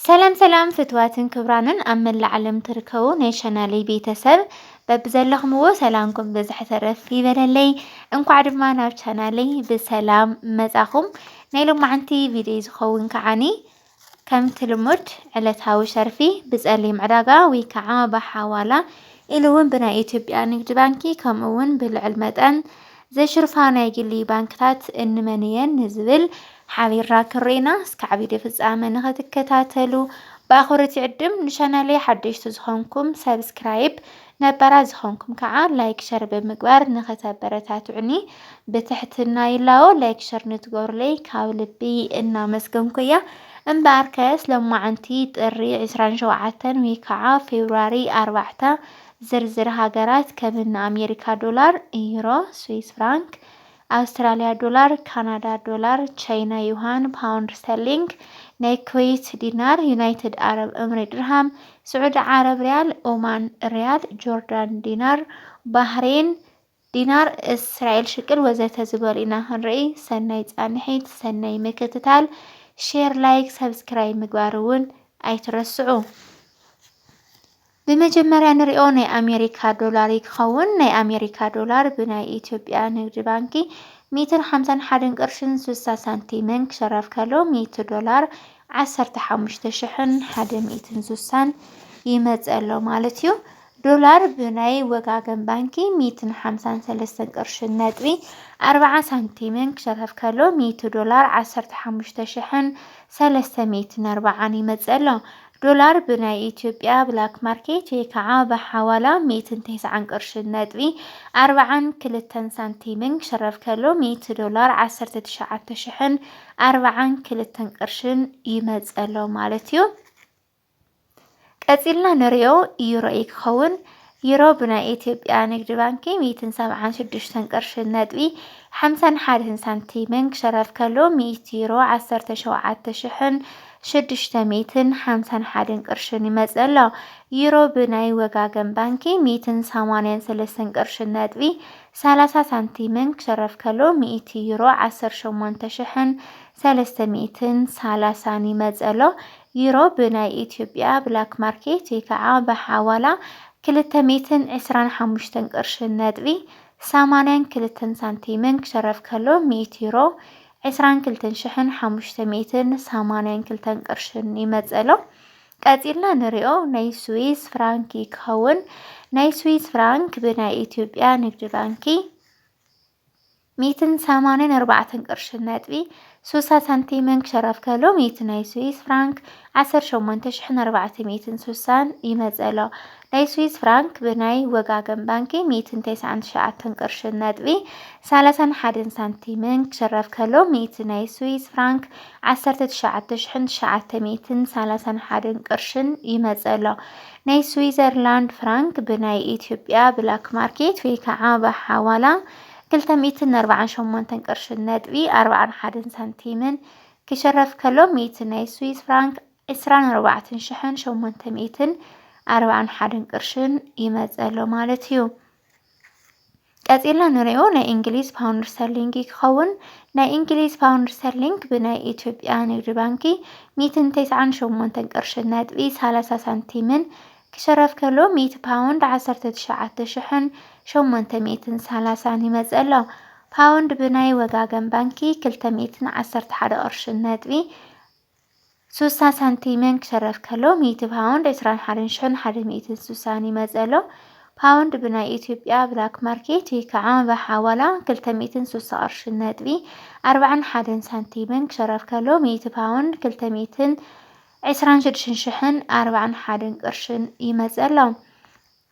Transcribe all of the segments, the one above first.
ሰላም ሰላም ፍትዋትን ክብራንን ኣብ መላእ ዓለም ትርከቡ ናይ ቻናለይ ቤተሰብ በብዘለኹምዎ ሰላምኩም ብዝሕ ተረፍ ይበለለይ። እንኳዕ ድማ ናብ ቻናለይ ብሰላም መጻኹም። ናይ ሎማዓንቲ ቪድዮ ዝኸውን ከዓኒ ከምቲ ልሙድ ዕለታዊ ሸርፊ ብጸሊም ዕዳጋ ወይ ከዓ ብሓዋላ ኢሉ እውን ብናይ ኢትዮጵያ ንግዲ ባንኪ ከምኡ እውን ብልዕል መጠን ዘሽርፋ ናይ ግሊ ባንክታት እንመን እየን ንዝብል ሓቢርና ክሬና እስካብ ቪድዮ ፍጻመ ንኽትከታተሉ በኣኽብሮት ይዕድም። ንቻናለይ ሓደሽቲ ዝኾንኩም ሰብስክራይብ ነባራ ዝኾንኩም ከዓ ላይክ ሸር ብምግባር ንኽተበረታትዑኒ ብትሕትና ይላዎ። ላይክ ሸር ንትገብሩለይ ካብ ልቢ እናመስገንኩ እያ። እምበኣርከስ ሎማዓንቲ ጥሪ 27 ወይ ከዓ ፌብሩዋሪ 4 ዝርዝር ሃገራት ከምኒ ኣሜሪካ ዶላር፣ ዩሮ፣ ስዊስ ፍራንክ፣ ኣውስትራልያ ዶላር፣ ካናዳ ዶላር፣ ቻይና ዩሃን፣ ፓውንድ ስተርሊንግ፣ ናይ ኩዌት ዲናር፣ ዩናይትድ አረብ ኤምሬት ድርሃም፣ ስዑድ ዓረብ ሪያል፣ ኦማን ሪያል፣ ጆርዳን ዲናር፣ ባህሬን ዲናር፣ እስራኤል ሽቅል ወዘተ ዝበሉ ኢና ክንርኢ። ሰናይ ጻንሒት፣ ሰናይ ምክትታል፣ ሼር ላይክ ሰብስክራይብ ምግባር እውን ኣይትረስዑ። በመጀመሪያ ንሪኦ ናይ ኣሜሪካ ዶላር ይክኸውን። ናይ ኣሜሪካ ዶላር ብናይ ኢትዮጵያ ንግዲ ባንኪ 151 ቅርሽን 60 ሳንቲምን ክሸረፍ ከሎ 100 ዶላር 15,160 ይመጸሎ ማለት እዩ። ዶላር ብናይ ወጋገን ባንኪ 153 ቅርሽን ነጥቢ 40 ሳንቲምን ክሸረፍ ከሎ 100 ዶላር 15,340 ይመጸሎ። ዶላር ብናይ ኢትዮጵያ ብላክ ማርኬት ወይ ከዓ ብሓዋላ 190 ቅርሽን ነጥቢ 42 ሳንቲምን ክሸረፍ ከሎ 100 ዶላር 19,042 ቅርሽን ይመጸሎ ማለት እዩ። ቀፂልና ንሪኦ ዩሮ ይክኸውን። ዩሮ ብናይ ኢትዮጵያ ንግዲ ባንኪ 176 ቅርሽን ነጥቢ 51 ሳንቲምን ክሸረፍ ከሎ 100 ዩሮ 17,651 ቅርሽን ይመጸሎ። ዩሮ ብናይ ወጋገን ባንኪ 183 ቅርሽን ነጥቢ 30 ሳንቲምን ክሸረፍ ከሎ 100 ዩሮ 18,330 ይመጸሎ። ዩሮ ብናይ ኢትዮጵያ ብላክ ማርኬት ወይ ከዓ ብሓዋላ 225 ቅርሽን ነጥቢ 82 ሳንቲምን ክሸረፍ ከሎ 100 ዩሮ 22,582 ቅርሽን ይመጸሎ። ቀፂልና ንሪኦ ናይ ስዊስ ፍራንክ ይክኸውን። ናይ ስዊስ ፍራንክ ብናይ ኢትዮጵያ ንግዲ ባንኪ 184 ቅርሽን ነጥቢ 60 ሳንቲምን ክሸረፍ ከሎ 100 ናይ ስዊስ ፍራንክ 18,460 ይመጸሎ። ናይ ስዊስ ፍራንክ ብናይ ወጋገን ባንኪ 199 ቅርሽን ነጥቢ 31 ሳንቲምን ክሸረፍ ከሎ 100 ናይ ስዊስ ፍራንክ 19,931 ቅርሽን ይመጸሎ። ናይ ስዊዘርላንድ ፍራንክ ብናይ ኢትዮጵያ ብላክ ማርኬት ወይ ከዓ ብሓዋላ 248 ቅርሽን ነጥቢ 41 ሳንቲምን ክሸረፍ ከሎ 100 ናይ ስዊስ ፍራንክ 24,841 ቅርሽን ይመጸሎ ማለት እዩ። ቀፂልና ንሪኦ ናይ እንግሊዝ ፓውንድ ስተርሊንግ ይክኸውን። ናይ እንግሊዝ ፓውንድ ስተርሊንግ ብናይ ኢትዮጵያ ንግዲ ባንኪ 198 ቅርሽን ነጥቢ 30 ሳንቲምን ክሸረፍ ከሎ 100 ፓውንድ 19,830 ይመጸሎ። ፓውንድ ብናይ ወጋገን ባንኪ 211 ቅርሽን ነጥቢ 60 ሳንቲምን ክሸረፍ ከሎ 100 ፓውንድ 21,160 ይመጸሎ። ፓውንድ ብናይ ኢትዮጵያ ብላክ ማርኬት ወይ ከዓ ብሓዋላ 203 ቅርሽን ነጥቢ 41 ሳንቲምን ክሸረፍ ከሎ 100 ፓውንድ 226,041 ቅርሽን ይመጸሎ።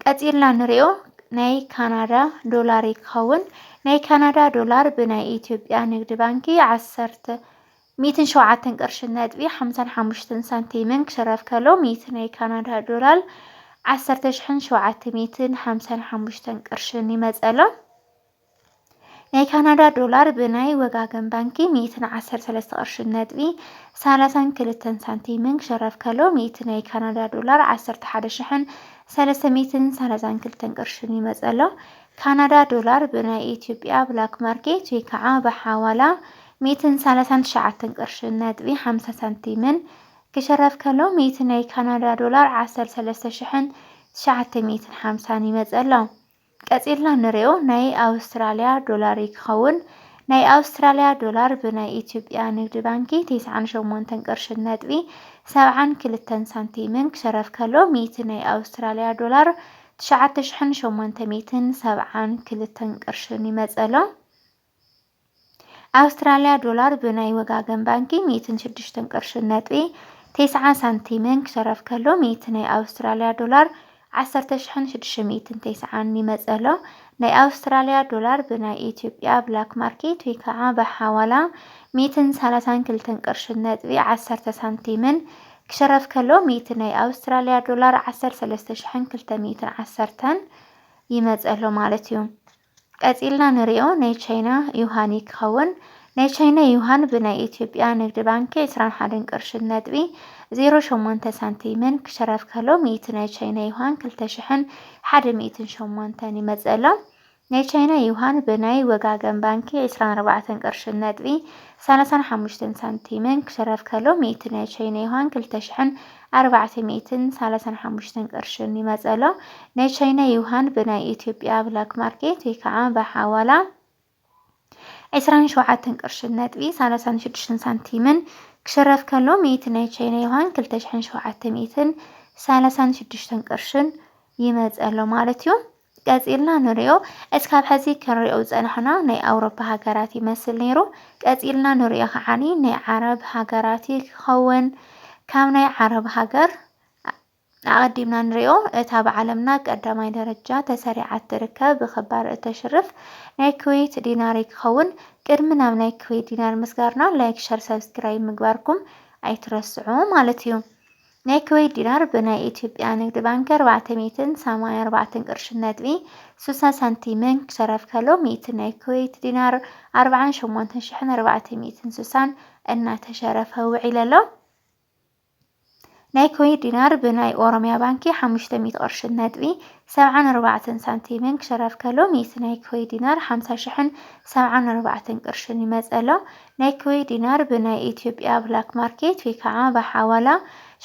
ቀፂልና ንሪኦ ናይ ካናዳ ዶላር ይክኸውን። ናይ ካናዳ ዶላር ብናይ ኢትዮጵያ ንግዲ ባንኪ 107 ቅርሽን ነጥቢ 55 ሳንቲምን ክሸረፍ ከሎ 100 ናይ ካናዳ ዶላር 10,755 ቅርሽን ይመጸሎ። ናይ ካናዳ ዶላር ብናይ ወጋገን ባንኪ 113 ቅርሽን ነጥቢ 32 ሳንቲምን ክሸረፍ ከሎ 100 ናይ ካናዳ ዶላር 11,332 ቅርሽን ይመጸሎ። ካናዳ ዶላር ብናይ ኢትዮጵያ ብላክ ማርኬት ወይ ከዓ ብሓዋላ 139 ቅርሽን ነጥቢ 50 ሳንቲምን ክሸረፍ ከሎ 100 ናይ ካናዳ ዶላር 13,950 ይመጸሎ። ቀጺልና ንሪኦ ናይ ኣውስትራልያ ዶላር ይክኸውን። ናይ ኣውስትራልያ ዶላር ብናይ ኢትዮጵያ ንግዲ ባንኪ 98 ቅርሺ ነጥቢ 72 ሳንቲምን ክሸረፍ ከሎ 100 ናይ ኣውስትራልያ ዶላር 9872 ቅርሽን ይመጸሎ። ኣውስትራልያ ዶላር ብናይ ወጋገን ባንኪ 106 ቅርሺ ነጥቢ 90 ሳንቲምን ክሸረፍ ከሎ 100 ናይ ኣውስትራልያ ዶላር 10,690 ይመጸሎ። ናይ ኣውስትራልያ ዶላር ብናይ ኢትዮጵያ ብላክ ማርኬት ወይ ከዓ በሐዋላ 132 ቅርሺ ነጥቢ 10 ሳንቲምን ክሸረፍ ከሎ 100 ናይ ኣውስትራልያ ዶላር 13,210 ይመጸሎ ማለት እዩ። ቀጺልና ንሪኦ ናይ ቻይና ዩሃን ይክኸውን። ናይ ቻይና ዩሃን ብናይ ኢትዮጵያ ንግዲ ባንኪ 21 ቅርሺ ነጥቢ 08 ሳንቲምን ክሸረፍ ከሎ 100 ናይ ቻይና ዩሃን 2,108 ይመጸሎ። ናይ ቻይና ዩሃን ብናይ ወጋገን ባንኪ 24 ቅርሺ ነጥቢ 35 ሳንቲምን ክሸረፍ ከሎ 100 ናይ ቻይና ዩሃን 2,435 ቅርሽን ይመጸሎ። ናይ ቻይና ዩሃን ብናይ ኢትዮጵያ ብላክ ማርኬት ወይ ከዓ በሐዋላ 27 ቅርሺ ነጥቢ 36 ሳንቲምን ክሸረፍ ከሎ 100 ናይ ቻይና ዩሃን 2,736 ቅርሽን ይመጸሎ ማለት እዩ። ቀጺልና ንሪኦ እስካብ ሕዚ ክንሪኦ ዝጸናሕና ናይ ኣውሮፓ ሃገራት ይመስል ነይሩ። ቀጺልና ንሪኦ ከዓኒ ናይ ዓረብ ሃገራት ክኸውን። ካብ ናይ ዓረብ ሃገር ኣቐዲምና ንሪኦ እታ ብዓለምና ቀዳማይ ደረጃ ተሰሪዓት ትርከብ ብኽባር እተሽርፍ ናይ ኩዌት ዲናር ክኸውን። ቅድሚ ናብ ናይ ኩዌት ዲናር ምስጋርና ላይክ ሸር ሰብስክራይብ ምግባርኩም ኣይትረስዑ ማለት እዩ። ናይ ኩዌት ዲናር ብናይ ኢትዮጵያ ንግዲ ባንኪ 484 ቅርሺ ነጥቢ 60 ሳንቲምን ክሸረፍ ከሎ 100 ናይ ኩዌት ዲናር 48,460 እናተሸረፈ ውዒል ኣሎ። ናይ ኩዌት ዲናር ብናይ ኦሮሚያ ባንኪ 500 ቅርሺ ነጥቢ 74 ሳንቲምን ክሸረፍ ከሎ 100 ናይ ኩዌት ዲናር 50,074 ቅርሽን ይመጸሎ። ናይ ኩዌት ዲናር ብናይ ኢትዮጵያ ብላክ ማርኬት ወይ ከዓ በሐዋላ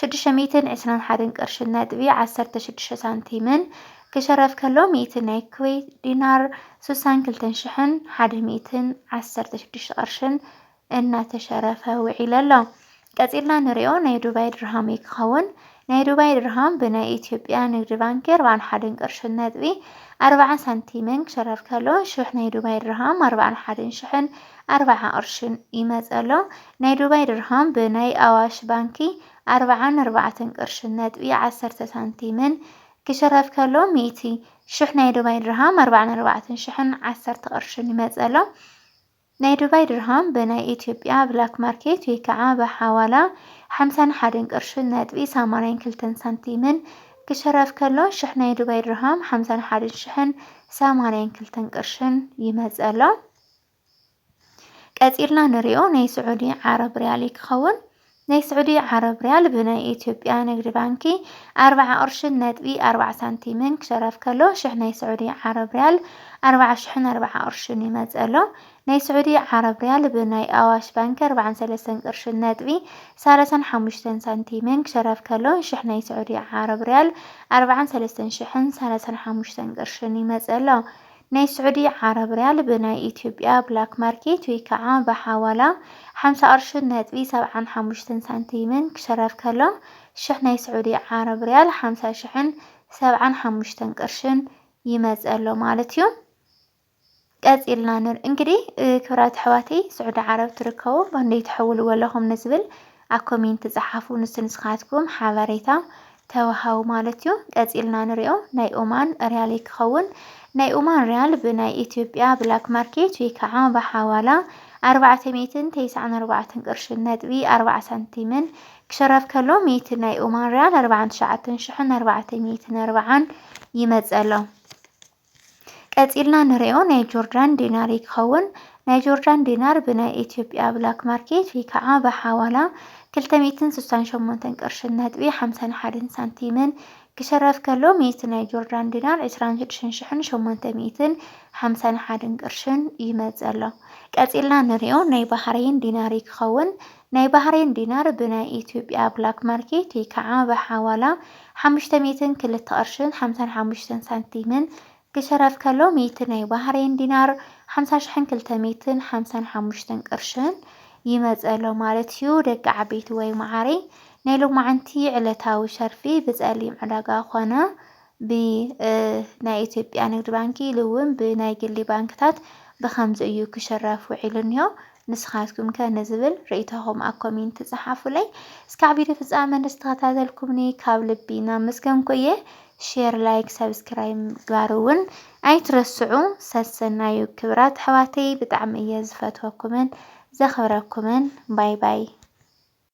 621 ቅርሺ ነጥቢ 16 ሳንቲምን ክሸረፍ ከሎ 100 ናይ ኩዌት ዲናር 62,116 ቅርሽን እናተሸረፈ ውዒል ኣሎ። ቀጺልና ንሪኦ ናይ ዱባይ ድርሃም ይክኸውን። ናይ ዱባይ ድርሃም ብናይ ኢትዮጵያ ንግዲ ባንኪ 41 ቅርሺ ነጥቢ 40 ሳንቲምን ክሸረፍ ከሎ 1,000 ናይ ዱባይ ድርሃም 41,040 ቅርሽን ይመጸሎ። ናይ ዱባይ ድርሃም ብናይ ኣዋሽ ባንኪ 44 ቅርሺ ነጥቢ 10 ሳንቲምን ክሸረፍ ከሎ 100 ናይ ዱባይ ድርሃም 44,010 ቅርሽን ይመጸሎ። ናይ ዱባይ ድርሃም ብናይ ኢትዮጵያ ብላክ ማርኬት ወይ ከዓ በሐዋላ 51 ቅርሺ ነጥቢ 82 ሳንቲምን ክሸረፍ ከሎ 1,000 ናይ ዱባይ ድርሃም 51,082 ቅርሽን ይመጸሎ። ቀጺልና ንሪኦ ናይ ስዑዲ ዓረብ ሪያል ክኸውን። ናይ ስዑዲ ዓረብ ሪያል ብናይ ኢትዮጵያ ንግዲ ባንኪ 40 ቅርሺ ነጥቢ 40 ሳንቲምን ክሸረፍ ከሎ 1,000 ናይ ስዑዲ ዓረብ ሪያል 40,040 ቅርሽን ይመጸሎ። ናይ ስዑዲ ዓረብ ሪያል ብናይ ኣዋሽ ባንኪ 43 ቅርሺ ነጥቢ 35 ሳንቲምን ክሸረፍ ከሎ 1,000 ናይ ስዑዲ ዓረብ ሪያል 43,035 ቅርሽን ይመጸሎ። ናይ ስዑዲ ዓረብ ሪያል ብናይ ኢትዮጵያ ብላክ ማርኬት ወይ ከዓ በሐዋላ 50 ቅርሺ ነጥቢ 75 ሳንቲምን ክሸረፍ ከሎ 1,000 ናይ ስዑዲ ዓረብ ሪያል 50,075 ቅርሽን ይመጸሎ ማለት እዩ። ቀጺልና እንግዲህ ክብራት ኣሕዋተይ ስዑዲ ዓረብ ትርከቡ ባንደይ ትሕውልዎ ኣለኹም ንዝብል ኣብ ኮሜንት ጻሓፉ ንስኻትኩም ሓበሬታ ተዋሃቡ ማለት እዩ። ቀጺልና ንሪኦ ናይ ኦማን ሪያል ክኸውን። ናይ ኦማን ሪያል ብናይ ኢትዮጵያ ብላክ ማርኬት ወይ ከዓ በሐዋላ 494 ቅርሺ ነጥቢ 40 ሳንቲምን ክሸረፍ ከሎ 100 ናይ ኦማን ሪያል 49,440 ይመጸሎ። ቀጺልና ንሪኦ ናይ ጆርዳን ዲናር ክኸውን። ናይ ጆርዳን ዲናር ብናይ ኢትዮጵያ ብላክ ማርኬት ወይ ከዓ በሐዋላ 268 ቅርሽን ነጥቢ 51 ሳንቲምን ክሸረፍ ከሎ 100 ናይ ጆርዳን ዲናር 26,851 ቅርሽን ይመጽእ ኣሎ። ቀጺልና ንሪኦ ናይ ባህሬን ዲናር ክኸውን ናይ ባህሬን ዲናር ብናይ ኢትዮጵያ ብላክ ማርኬት ወይ ከዓ ብሓዋላ 502 ቅርሽን 55 ሳንቲምን ክሸረፍ ከሎ 100 ናይ ባህሬን ዲናር 50,255 ቅርሽን ይመጽእ ኣሎ ማለት እዩ። ደቂ ዓበይቲ ወይ መዓሪ ናይ ሎማዓንቲ ዕለታዊ ሸርፊ ብጸሊም ዕዳጋ ኮነ ብናይ ኢትዮጵያ ንግዲ ባንኪ ኢሉ እውን ብናይ ግሊ ባንክታት ብኸምዚ እዩ ክሽረፍ ውዒሉ እኒሆ። ንስኻትኩም ከ ንዝብል ርእይቶኹም ኣብ ኮሜንት ጻሓፉለይ። እስካብ ቪድዮ ፍጻመ ዝተኸታተልኩምኒ ካብ ልቢ እናመስገንኩ እየ። ሼር፣ ላይክ፣ ሰብስክራይብ ምግባር እውን ኣይትረስዑ። ሰናዩ ክብራት ኣሕዋተይ ብጣዕሚ እየ ዝፈትወኩምን ዘኽብረኩምን። ባይ ባይ።